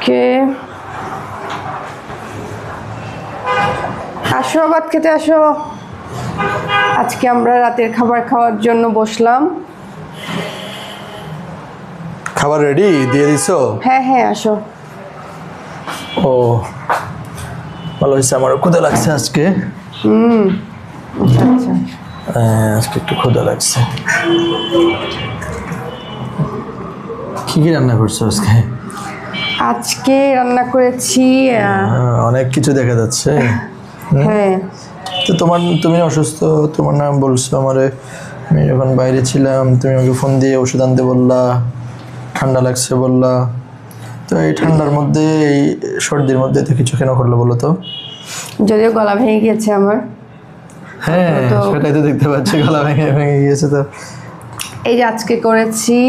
আজকে আসো ভাত খেতে আসো। আজকে আমরা রাতের খাবার খাওয়ার জন্য বসলাম। খাবার রেডি দিয়ে দিছো? হ্যাঁ হ্যাঁ আসো। ও ভালো হয়েছে, আমারও ক্ষুধা লাগছে আজকে। আচ্ছা আজকে একটু ক্ষুধা লাগছে। কি কি রান্না করছো আজকে? আজকে রান্না করেছি অনেক কিছু দেখা যাচ্ছে। হ্যাঁ তো তুমি অসুস্থ, তোমার নাম বলছো আমারে। আমি যখন বাইরে ছিলাম তুমি আমাকে ফোন দিয়ে ওষুধ আনতে বললা, ঠান্ডা লাগছে বললা। তো এই ঠান্ডার মধ্যে, এই সর্দির মধ্যে তো কিছু কেন করলো বলো তো? যদিও গলা ভেঙে গেছে আমার। হ্যাঁ সেটাই তো দেখতে পাচ্ছি, গলা ভেঙে ভেঙে গিয়েছে। তো এই যে আজকে করেছি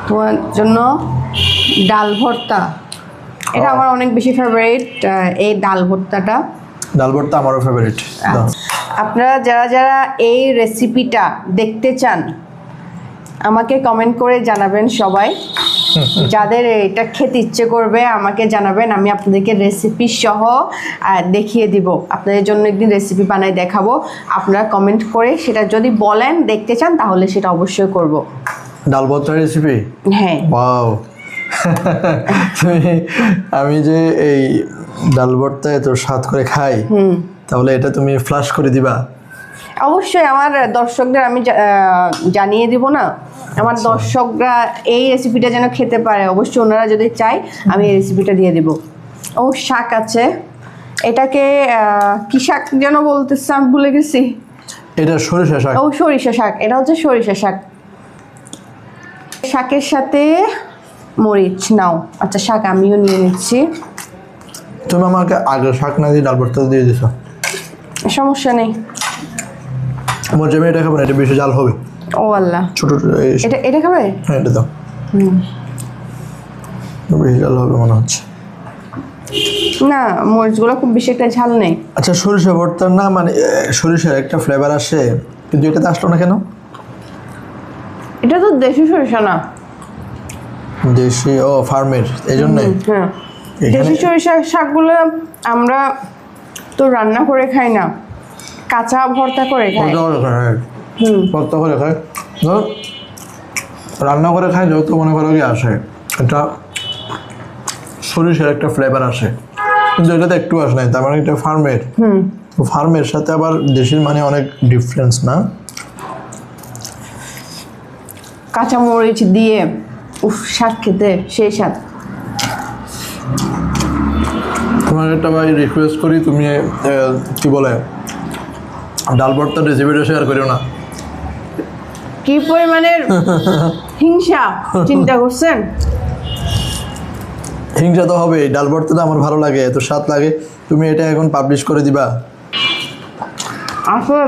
তোমার জন্য ডাল ভর্তা। এটা আমার অনেক বেশি ফেভারিট, এই ডাল ভর্তাটা। ডাল ভর্তা আমারও ফেভারিট। আপনারা যারা যারা এই রেসিপিটা দেখতে চান আমাকে কমেন্ট করে জানাবেন। সবাই যাদের এটা খেতে ইচ্ছে করবে আমাকে জানাবেন, আমি আপনাদেরকে রেসিপি সহ দেখিয়ে দিব। আপনাদের জন্য একদিন রেসিপি বানাই দেখাবো। আপনারা কমেন্ট করে সেটা যদি বলেন দেখতে চান তাহলে সেটা অবশ্যই করব। ডাল ভর্তার রেসিপি? হ্যাঁ। ওয়াও আমি যে এই ডাল ভর্তা এত স্বাদ করে খাই, তাহলে এটা তুমি ফ্লাশ করে দিবা? অবশ্যই আমার দর্শকদের আমি জানিয়ে দিব না। আমার দর্শকরা এই রেসিপিটা যেন খেতে পারে, অবশ্যই ওনারা যদি চায় আমি এই রেসিপিটা দিয়ে দিব। ও শাক আছে, এটাকে কি শাক যেন বলতেছে আমি ভুলে গেছি। এটা সরিষা শাক। ও সরিষা শাক, এটা হচ্ছে সরিষা শাক। শাকের সাথে মরিচ নাও। আচ্ছা শাক আমিও নিয়ে নিচ্ছি। তুমি আমাকে আগে শাক না দিয়ে ডাল ভর্তা দিয়ে দিছো। সমস্যা নেই। আমার জমি এটা খাবো না, এটা বেশি জাল হবে। ও আল্লাহ, ছোট এটা খাবে? হ্যাঁ এটা দাও। বেশি জাল হবে মনে হচ্ছে। না মরিচগুলো খুব বেশি একটা ঝাল নেই। আচ্ছা সরিষা ভর্তার না মানে সরিষার একটা ফ্লেভার আসে, কিন্তু এটাতে আসলো না কেন? এটা তো দেশি সরিষা না। দেশি? ও ফার্মের, এই জন্যে। হ্যাঁ দেশি সরিষা শাকগুলো আমরা তো রান্না করে খাই না, কাঁচা ভর্তা করে খাই। ভর্তা করে খাই, রান্না করে খাই যত মনে করো কি আসে, এটা সরিষার একটা ফ্লেভার আসে, কিন্তু এটাতে একটু আসে নাই। তার মানে এটা ফার্মের। ফার্মের সাথে আবার দেশির মানে অনেক ডিফারেন্স না? কাঁচা মরিচ দিয়ে উফ শাক খেতে সেই স্বাদ। তোমার একটা ভাই রিকোয়েস্ট করি, তুমি কি বলে ডাল ভর্তার রেসিপিটা শেয়ার করিও না। কি পরিমাণের হিংসা চিন্তা করছেন? হিংসা তো হবে, ডাল ভর্তাটা আমার ভালো লাগে, এত স্বাদ লাগে, তুমি এটা এখন পাবলিশ করে দিবা? আসলে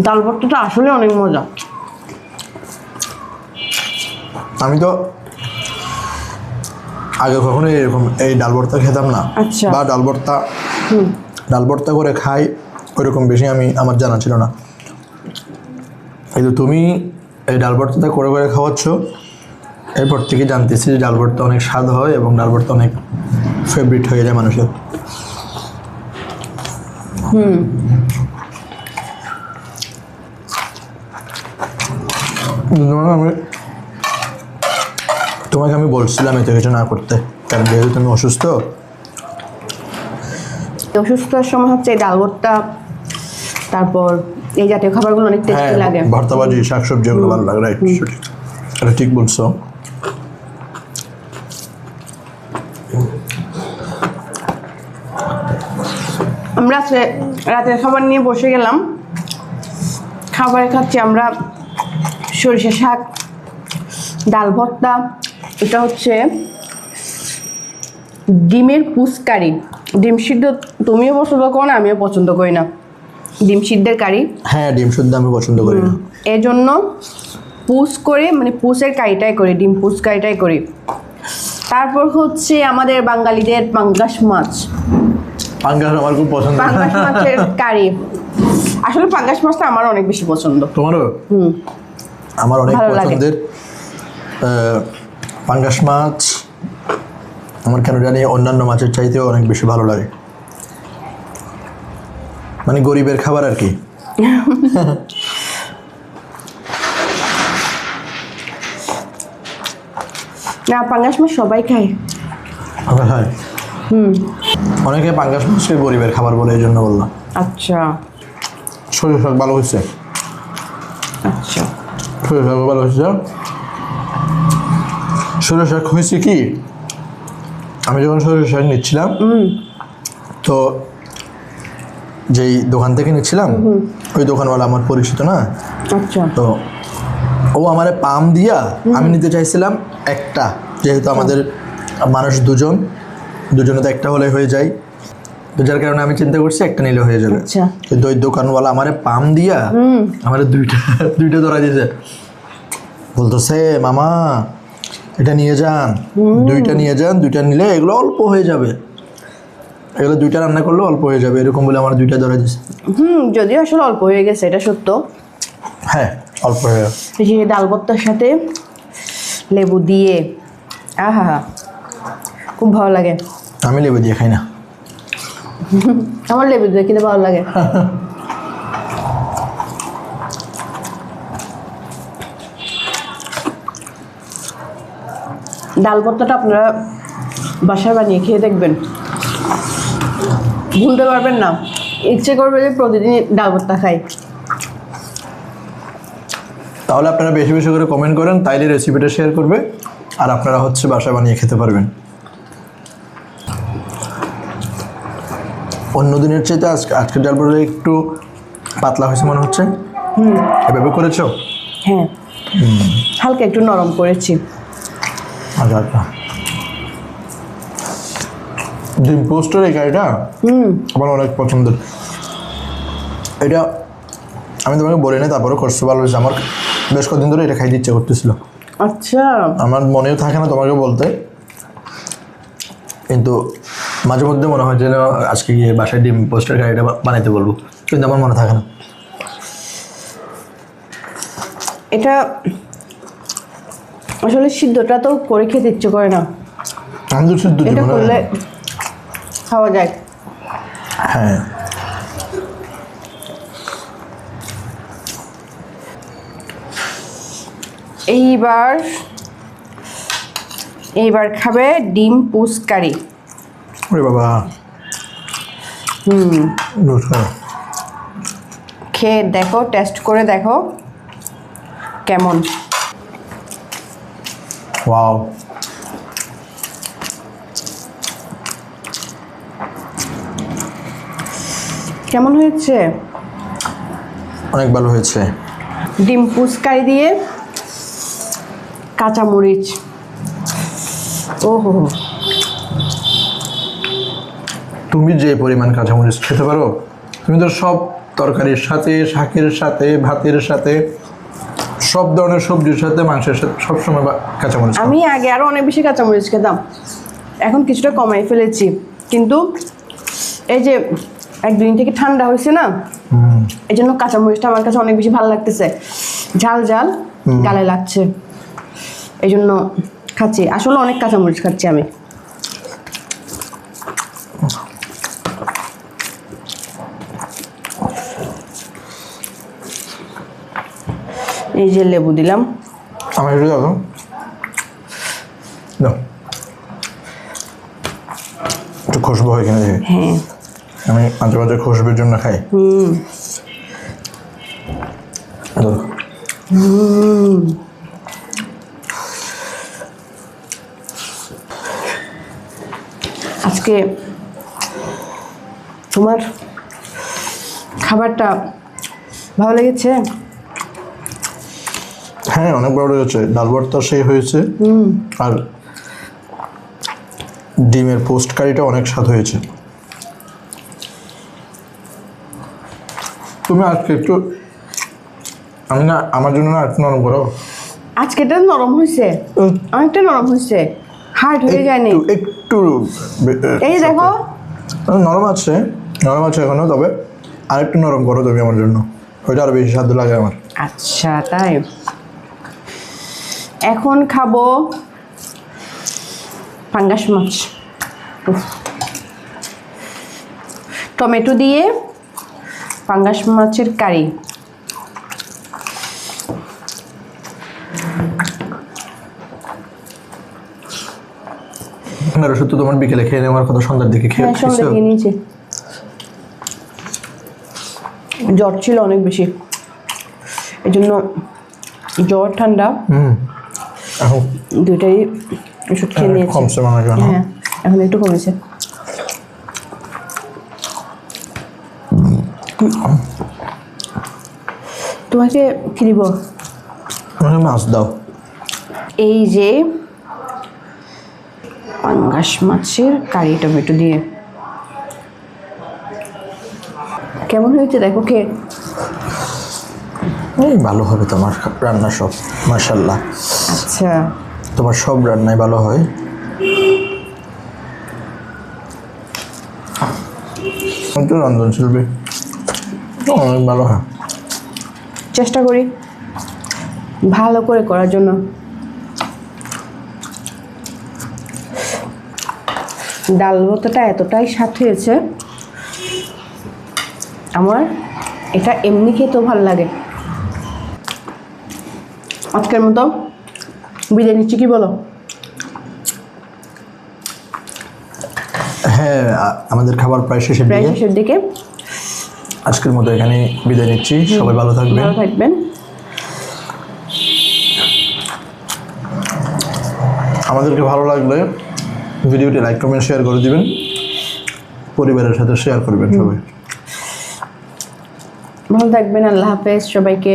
ডাল ভর্তাটা আসলে অনেক মজা। আমি তো আগে কখনো এরকম এই ডাল ভর্তা খেতাম না। আচ্ছা। বা ডাল ভর্তা করে খাই ওইরকম বেশি আমার জানা ছিল না। কিন্তু তুমি এই ডাল ভর্তাটা করে করে খাওয়াচ্ছ, এরপর থেকে জানতেছি যে ডাল ভর্তা অনেক স্বাদ হয় এবং ডাল ভর্তা অনেক ফেভারিট হয়ে যায় মানুষের। তোমাকে আমি বলছিলাম এত কিছু না করতে, কারণ যেহেতু তুমি অসুস্থ। অসুস্থতার সময় হচ্ছে এই ডাল ভর্তা, তারপর এই জাতীয় খাবারগুলো অনেক টেস্টি লাগে। ভর্তা ভাজি শাকসবজি এগুলো ভালো লাগে। রাইট, এটা ঠিক বলছো। আমরা রাতের খাবার নিয়ে বসে গেলাম, খাবার খাচ্ছি আমরা সরিষা শাক, ডাল ভর্তা। এটা হচ্ছে ডিমের পুস কারি। ডিম সিদ্ধ তুমিও পছন্দ করো না, আমিও পছন্দ করি না ডিম সিদ্ধের কারি। হ্যাঁ ডিম সিদ্ধ আমি পছন্দ করি না, এই জন্য পুস করে মানে পুসের কারিটাই করি, ডিম পুস কারিটাই করি। তারপর হচ্ছে আমাদের বাঙালিদের পাঙ্গাস মাছ। পাঙ্গাস আমার খুব পছন্দ। পাঙ্গাস মাছের কারি, আসলে পাঙ্গাস মাছটা আমার অনেক বেশি পছন্দ। তোমারও? আমার অনেক পছন্দের। পাঙ্গাস মাছ, আমার কেন জানি অন্যান্য মাছের চাইতেও অনেক বেশি ভালো লাগে, মানে গরিবের খাবার আর কি। না, পাঙ্গাস মাছ সবাই খায়। আমরা খাই। অনেকে পাঙ্গাস মাছকে গরিবের খাবার বলে, এই জন্য বললাম। আচ্ছা সরিষা শাক ভালো হয়েছে, আচ্ছা। সরিষা শাক ভালো হয়েছে। সরিষা শাক হয়েছে কি, আমি যখন সরিষা শাক নিচ্ছিলাম তো যেই দোকান থেকে নিচ্ছিলাম ওই দোকানওয়ালা আমার পরিচিত না, আচ্ছা তো ও আমারে পাম দিয়া, আমি নিতে চাইছিলাম একটা, যেহেতু আমাদের মানুষ দুজনে তো একটা হলে হয়ে যায়, তো যার কারণে আমি চিন্তা করছি একটা নিলে হয়ে যাবে। আচ্ছা। কিন্তু ওই দোকানওয়ালা আমারে পাম দিয়া আমারে দুইটা ধরা দিয়েছে, বলতেছে মামা এটা নিয়ে যান, দুইটা নিয়ে যান, দুইটা নিলে এগুলো অল্প হয়ে যাবে, এগুলো দুইটা রান্না করলে অল্প হয়ে যাবে, এরকম বলে আমার দুইটা ধরা দিয়েছে। যদিও আসলে অল্প হয়ে গেছে, এটা সত্য। হ্যাঁ অল্প হয়ে গেছে। এই যে ডাল ভর্তার সাথে লেবু দিয়ে, আহা হা, খুব ভালো লাগে। আমি লেবু দিয়ে খাই না। আমার লেবু দিয়ে খেতে ভালো লাগে। ডাল ভর্তাটা আপনারা বাসায় বানিয়ে খেয়ে দেখবেন, ভুলতে পারবেন না। ইচ্ছে করবে যে প্রতিদিন ডাল ভর্তা খাই। তাহলে আপনারা বেশি বেশি করে কমেন্ট করেন, তাইলে রেসিপিটা শেয়ার করবে আর আপনারা হচ্ছে বাসায় বানিয়ে খেতে পারবেন। অন্য দিনের চাইতে আজকের ডাল ভর্তা একটু পাতলা হয়েছে মনে হচ্ছে। এভাবে করেছো? হ্যাঁ, হালকা একটু নরম করেছি। আচ্ছা আচ্ছা। ডিম পোস্টের এই গাড়িটা আমার অনেক পছন্দের। এটা আমি তোমাকে বলি না, তারপরে করছো ভালো হয়েছে। আমার বেশ কদিন ধরে এটা খাইতে ইচ্ছে করতেছিল। আচ্ছা, আমার মনেও থাকে না তোমাকে বলতে, কিন্তু মাঝে মধ্যে মনে হয় যে না, আজকে গিয়ে বাসায় ডিম পোস্টের গাড়িটা বানাইতে বলবো, কিন্তু আমার মনে থাকে না। এটা আসলে সিদ্ধটা তো করে খেতে ইচ্ছে করে না, আমি তো সিদ্ধ এটা দিব না। করলে খাওয়া যায়। হ্যাঁ, এইবার খাবে ডিম পুস কারি। ওরে বাবা, বুঝলাম। খেয়ে দেখো, টেস্ট করে দেখো কেমন। ওয়াও, কেমন হয়েছে? অনেক ভালো হয়েছে। ডিম পুস কারি দিয়ে কাঁচামরিচ, ওহো, তুমি যে পরিমাণ কাঁচামরিচ খেতে পারো, তুমি তো সব তরকারির সাথে, শাকের সাথে, ভাতের সাথে, সব ধরনের সবজির সাথে, মাংসের সাথে সবসময় কাঁচামরিচ খাও। আমি আগে আরো অনেক বেশি কাঁচামরিচ খেতাম, এখন কিছুটা কমাই ফেলেছি। কিন্তু এই যে একদিন থেকে ঠান্ডা হয়েছে না, এই জন্য কাঁচামরিচটা আমার কাছে অনেক বেশি ভালো লাগতেছে, ঝাল ঝাল গালে লাগছে, এই জন্য খাচ্ছি। আসলে অনেক কাঁচামরিচ খাচ্ছি আমি। এই যে লেবু দিলাম। আমার একটু দাও, দাও একটু খুশবু হয় কিনা দেখি। হ্যাঁ, আমি মাঝে মাঝে খুশবুর জন্য খাই। দাও। আজকে তোমার খাবারটা ভালো লেগেছে? হ্যাঁ, অনেক বড় হয়েছে। ডাল ভর্তা সেই হয়েছে, আর ডিমের পোস্ট কারিটা অনেক স্বাদ হয়েছে। তুমি আজকে একটু, আমি না, আমার জন্য না একটু নরম করো। আজকে এটা নরম হয়েছে, অনেকটা নরম হয়েছে, হার্ড হয়ে যায়নি। একটু এই দেখো, নরম আছে, নরম আছে এখনো, তবে আরেকটু নরম করো তুমি আমার জন্য, ওইটা আরো বেশি স্বাদ লাগে আমার। আচ্ছা তাই। এখন খাবো পাঙ্গাস মাছ, উফ। টমেটো দিয়ে পাঙ্গাস মাছের কারি। ওষুধ তো তোমার বিকেলে খেয়ে নেওয়ার কথা, সন্ধ্যার দিকে খেয়ে হ্যাঁ, সঙ্গে খেয়েছো? খেয়ে নিয়েছি। জ্বর ছিল অনেক বেশি, এই জন্য জ্বর ঠান্ডা এখন দুইটাই ওষুধ খেয়ে নিয়েছি। কমছে মনে হয় না? হ্যাঁ, এখন একটু কমেছে। তোমাকে কি দিব? আমাকে মাছ দাও। এই যে পাঙ্গাস মাছের কারি টমেটো দিয়ে, কেমন হয়েছে দেখো খেয়ে। ভালো হবে তোমার রান্না সব, মাশাআল্লাহ। আচ্ছা, তোমার সব রান্নাই ভালো হয়। কিন্তু রন্ধনশিল্পী অনেক ভালো হয়। চেষ্টা করি ভালো করে করার জন্য। ডাল ভর্তাটা এতটাই স্বাদ হয়েছে, আমার এটা এমনি খেতেও ভালো লাগে। আজকের মতো বিদায় নিচ্ছি, কি বলো? হ্যাঁ, আমাদের খাবার প্রায় শেষের প্রায় দিকে। শেষের দিকে। আজকের মতো এখানে বিদায় নিচ্ছি, সবাই ভালো থাকবেন। ভালো থাকবেন। আমাদেরকে ভালো লাগলে ভিডিওটি লাইক কমেন্ট শেয়ার করে দিবেন, পরিবারের সাথে শেয়ার করবেন সবাই। ভালো থাকবেন। আল্লাহ হাফেজ সবাইকে।